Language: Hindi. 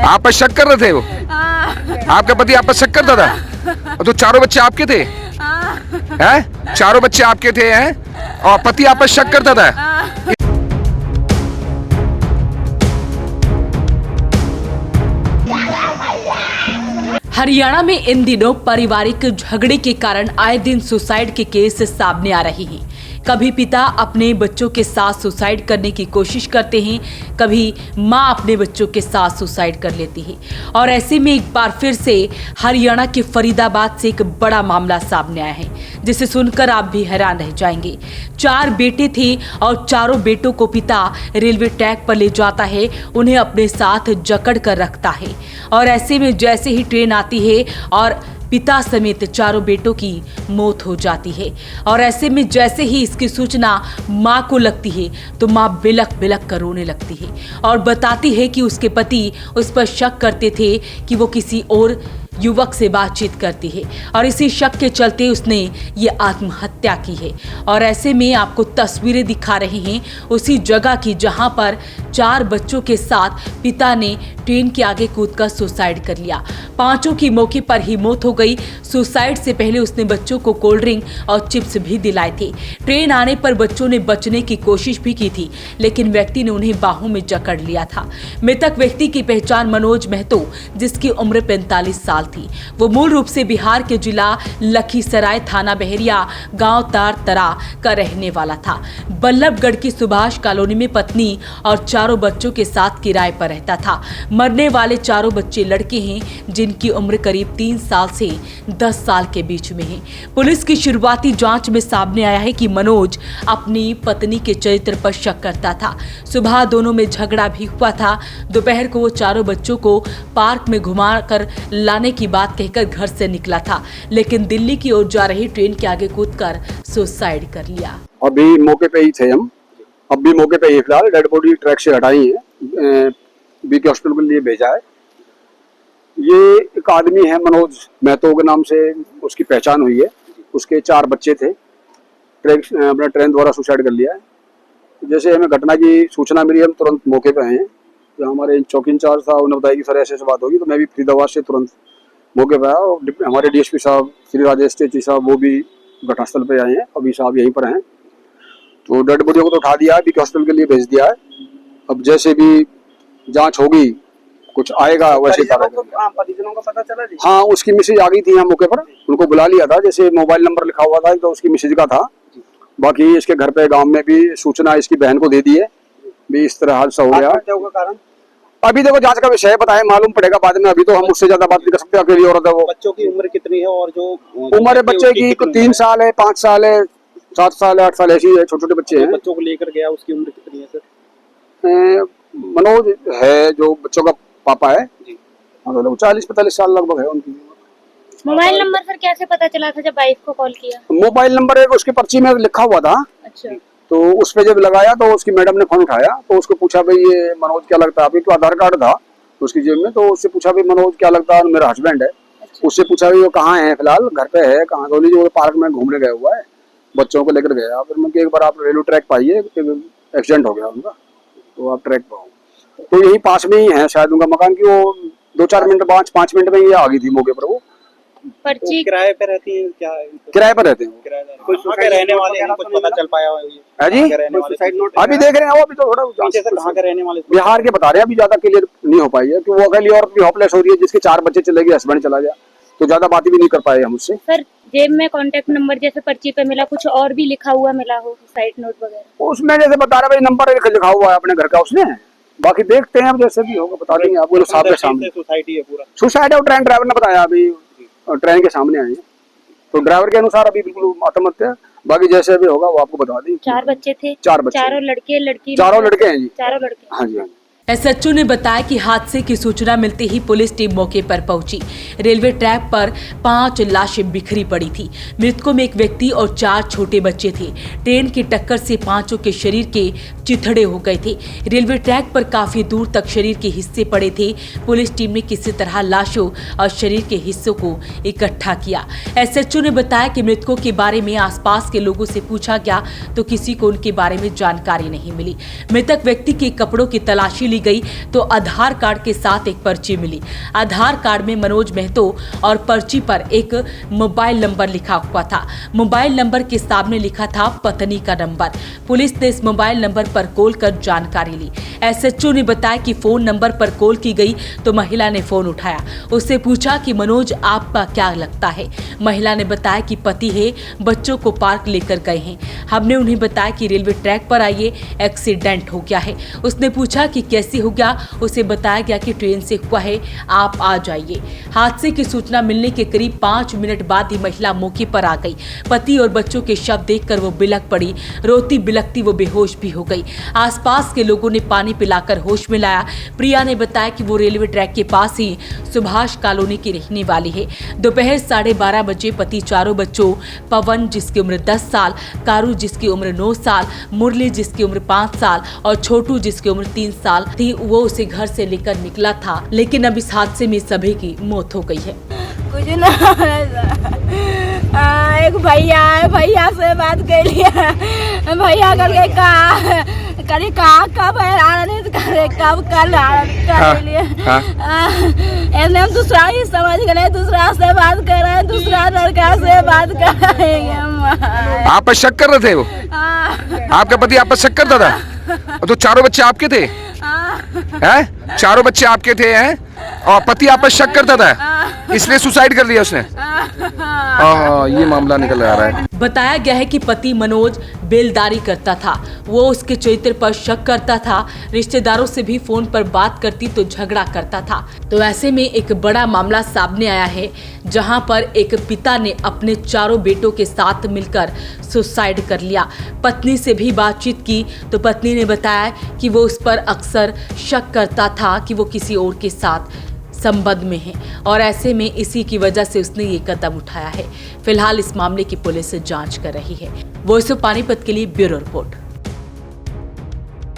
आप पर शक कर रहे थे वो? आपका पति आप पर शक करता था? तो चारों बच्चे आपके थे हैं? चारों बच्चे आपके थे हैं और पति आप पर शक करता था? हरियाणा में इन दिनों पारिवारिक झगड़े के कारण आए दिन सुसाइड के केस सामने आ रहे हैं। कभी पिता अपने बच्चों के साथ सुसाइड करने की कोशिश करते हैं, कभी मां अपने बच्चों के साथ सुसाइड कर लेती है। और ऐसे में एक बार फिर से हरियाणा के फरीदाबाद से एक बड़ा मामला सामने आया है, जिसे सुनकर आप भी हैरान रह जाएंगे। 4 बेटे थे और चारों बेटों को पिता रेलवे ट्रैक पर ले जाता है, उन्हें अपने साथ जकड़ कर रखता है। और ऐसे में जैसे ही ट्रेन आती है और पिता समेत चारों बेटों की मौत हो जाती है। और ऐसे में जैसे ही इसकी सूचना मां को लगती है तो मां बिलख बिलख कर रोने लगती है और बताती है कि उसके पति उस पर शक करते थे कि वो किसी और युवक से बातचीत करती है और इसी शक के चलते उसने ये आत्महत्या की है। और ऐसे में आपको तस्वीरें दिखा रहे हैं उसी जगह की जहां पर 4 बच्चों के साथ पिता ने ट्रेन के आगे कूदकर सुसाइड कर लिया। 5 की मौके पर ही मौत हो गई। सुसाइड से पहले उसने बच्चों को कोल्ड ड्रिंक और चिप्स भी दिलाए थे। ट्रेन आने पर बच्चों ने बचने की कोशिश भी की थी, लेकिन व्यक्ति ने उन्हें बाहों में जकड़ लिया था। मृतक व्यक्ति की पहचान मनोज महतो, जिसकी उम्र 45 साल थी। वो मूल रूप से बिहार के जिला लखीसराय थाना बहरिया गांव तारतरा का रहने वाला था। बल्लभगढ़ की सुभाष कॉलोनी में पत्नी और चारों बच्चों के साथ किराए पर रहता था। मरने वाले चारों बच्चे लड़के हैं, जिनकी उम्र करीब 3 साल से 10 साल के बीच में है। पुलिस की शुरुआती जांच में सामने आया है कि मनोज अपनी पत्नी के चरित्र पर शक करता था। सुबह दोनों में झगड़ा भी हुआ था। दोपहर को वो चारों बच्चों को पार्क में घुमा कर लाने की बात कहकर घर से निकला था, लेकिन दिल्ली की ओर जा रही ट्रेन के आगे कूदकर सुसाइड कर लिया। अभी मौके पे ही थे हम, अब भी मौके पे ही फिलहाल डेड बॉडी ट्रैक से हटाई है, बीके हॉस्पिटल के लिए भेजा है। ये एक आदमी है मनोज महतो के नाम से, उसकी पहचान हुई है। उसके 4 बच्चे थे, अपना ट्रेन द्वारा सुसाइड कर लिया है। जैसे हमें घटना की सूचना मिली, हम तुरंत मौके पे हैं। जो हमारे चौकी इंचार्ज था उन्होंने बताया कि सर ऐसे बात होगी, तो मैं भी फरीदाबाद से तुरंत मौके पे आया। और हमारे डीएसपी साहब श्री राजेश टेची साहब वो भी घटनास्थल पे आए हैं, अभी साहब यहीं पर हैं। तो डेड बॉडी को तो उठा दिया है, बीके हॉस्पिटल के लिए भेज दिया है। अब जैसे भी जांच होगी, कुछ आएगा वैसे परिजनों का पता चला जी? हाँ, उसकी मैसेज आ गई थी यहाँ मौके पर, उनको बुला लिया था। जैसे मोबाइल नंबर लिखा हुआ था तो उसकी मैसेज का था। बाकी इसके घर पे गांव में भी सूचना इसकी बहन को दे दी है भी इस तरह हादसा हो गया। कारण अभी देखो जांच का विषय बताए, मालूम पड़ेगा बाद में। अभी तो हम उससे ज्यादा बात नहीं कर सकते, अकेली औरत है वो। बच्चों की उम्र कितनी है और जो उम्र है बच्चे की 3 साल है, 5 साल है, 7 साल है, 8 साल ऐसी है, छोटे छोटे बच्चे हैं। बच्चों को लेकर गया, उसकी उम्र कितनी है सर? मनोज है जो बच्चों का पापा है जी, 40-45 साल लगभग है उनकी। मोबाइल नंबर सर कैसे पता चला था जब वाइफ को कॉल किया? मोबाइल नंबर एक उसकी पर्ची में लिखा हुआ था। अच्छा। तो उस पे जब लगाया तो उसकी मैडम ने फोन उठाया, तो उसको पूछा भाई ये मनोज क्या लगता है? अभी तो आधार कार्ड था उसकी जेब में, तो उससे पूछा भाई मनोज क्या लगता है? मेरा हस्बैंड है। अच्छा। उससे पूछा भाई वो कहाँ है फिलहाल, घर पे है कहाँ? तो जो पार्क में घूमने गया हुआ है, बच्चों को लेकर गया। फिर मैं एक बार आप रेलवे ट्रैक पर आइए, एक्सीडेंट हो गया उनका, तो आप ट्रैक पर आओ। तो यही पास में ही है शायद उनका मकान, की वो 2-4 मिनट 5 मिनट में ये आ गई थी मौके पर। वो पर्ची किराए पे रहती है क्या? किराए पर रहते हैं। कुछ रहने वाले हैं, कुछ पता चल पाया है जी? अभी देख रहे हैं वो, अभी तो थोड़ा कहाँ के रहने वाले? बिहार के बता रहे हैं, अभी ज्यादा क्लियर नहीं हो पाई है कि वो अकेली औरत भी होपलेस हो रही है, जिसके 4 बच्चे चले गए, हस्बैंड चला गया, तो ज्यादा बातें भी नहीं कर पाए हम उससे। सर जेब में कांटेक्ट नंबर जैसे पर्ची पे मिला, कुछ और भी लिखा हुआ मिला हो, साइड नोट वगैरह? उसमें जैसे बता रहे भाई नंबर लिखा हुआ है अपने घर का उसने, बाकी देखते हैं अब जैसे भी होगा बता देंगे आपको। साहब के सामने सोसाइटी है पूरा, सुसाइड है। ट्रेन ड्राइवर ने बताया अभी, ट्रेन के सामने आए हैं, तो ड्राइवर के अनुसार अभी बिल्कुल आत्महत्या। बाकी जैसे भी होगा वो आपको बता देंगे। 4 बच्चे थे? 4 बच्चे, चारों लड़के लड़की? चारों लड़के हैं जी। चारों लड़के? हाँ जी, हाँ जी। एसएचओ ने बताया कि हादसे की सूचना मिलते ही पुलिस टीम मौके पर पहुंची। रेलवे ट्रैक पर 5 लाशें बिखरी पड़ी थी। मृतकों में एक व्यक्ति और 4 छोटे बच्चे थे। ट्रेन की टक्कर से 5 के शरीर के चिथड़े हो गए थे। रेलवे ट्रैक पर काफी दूर तक शरीर के हिस्से पड़े थे। पुलिस टीम ने किसी तरह लाशों और शरीर के हिस्सों को इकट्ठा किया। एसएचओ ने बताया कि मृतकों के बारे में आसपास के लोगों से पूछा गया तो किसी को उनके बारे में जानकारी नहीं मिली। मृतक व्यक्ति के कपड़ों की तलाशी ली गई तो आधार कार्ड के साथ एक पर्ची मिली। आधार कार्ड में मनोज महतो और पर्ची पर एक मोबाइल नंबर लिखा हुआ था। मोबाइल नंबर के सामने लिखा था पत्नी का नंबर। पुलिस ने इस मोबाइल नंबर पर कॉल कर जानकारी ली। एसएचओ ने बताया कि फोन नंबर पर कॉल की गई तो महिला ने फोन उठाया। उससे पूछा कि मनोज आपका क्या लगता है। महिला ने बताया कि पति है, बच्चों को पार्क लेकर गए हैं। हमने उन्हें बताया कि रेलवे ट्रैक पर आइए, एक्सीडेंट हो गया है। उसने पूछा कि कैसे हो गया। उसे बताया गया कि ट्रेन से हुआ है, आप आ जाइए। हादसे की सूचना मिलने के करीब 5 मिनट बाद ही महिला मौके पर आ गई। पति और बच्चों के शव देखकर वो बिलख पड़ी। रोती बिलखती वो बेहोश भी हो गई। आसपास के लोगों ने पानी पिलाकर होश में लाया। प्रिया ने बताया कि वो रेलवे ट्रैक के पास ही सुभाष कॉलोनी की रहने वाली है। दोपहर 12:30 बजे पति चारों बच्चों, पवन जिसकी उम्र 10 साल, कारू जिसकी उम्र 9 साल, मुरली जिसकी उम्र 5 साल और छोटू जिसकी उम्र 3 साल थी, वो उसे घर से लेकर निकला था। लेकिन अब इस हादसे में सभी की मौत हो गई है। कुछ ना एक भैया है, भैया से बात कर लिया। भैया करके कहा कब है करे कब कल कर लिए। हम दूसरा ही समझ गए, दूसरा से बात कर रहे हैं, दूसरा लड़का से बात कर रहे हैं। आप पर शक कर रहे थे वो? आपका पति आप पर शक करता था? तो चारों बच्चे आपके थे? हैं? चारों बच्चे आपके थे हैं? और पति आप पर शक करता था, इसलिए सुसाइड कर लिया उसने? ये मामला निकल आ रहा है। बताया गया है कि पति मनोज बेलदारी करता था। वो उसके चरित्र पर शक करता था। रिश्तेदारों से भी फोन पर बात करती तो झगड़ा करता था। तो ऐसे में एक बड़ा मामला सामने आया है, जहां पर एक पिता ने अपने चारों बेटों के साथ मिलकर सुसाइड कर लिया। पत्नी से भी बातचीत की तो पत्नी ने बताया कि वो उस पर अक्सर शक करता था कि वो किसी और के साथ संबंध में है और ऐसे में इसी की वजह से उसने ये कदम उठाया है। फिलहाल इस मामले की पुलिस जांच कर रही है। वॉइस ऑफ पानीपत के लिए ब्यूरो रिपोर्ट।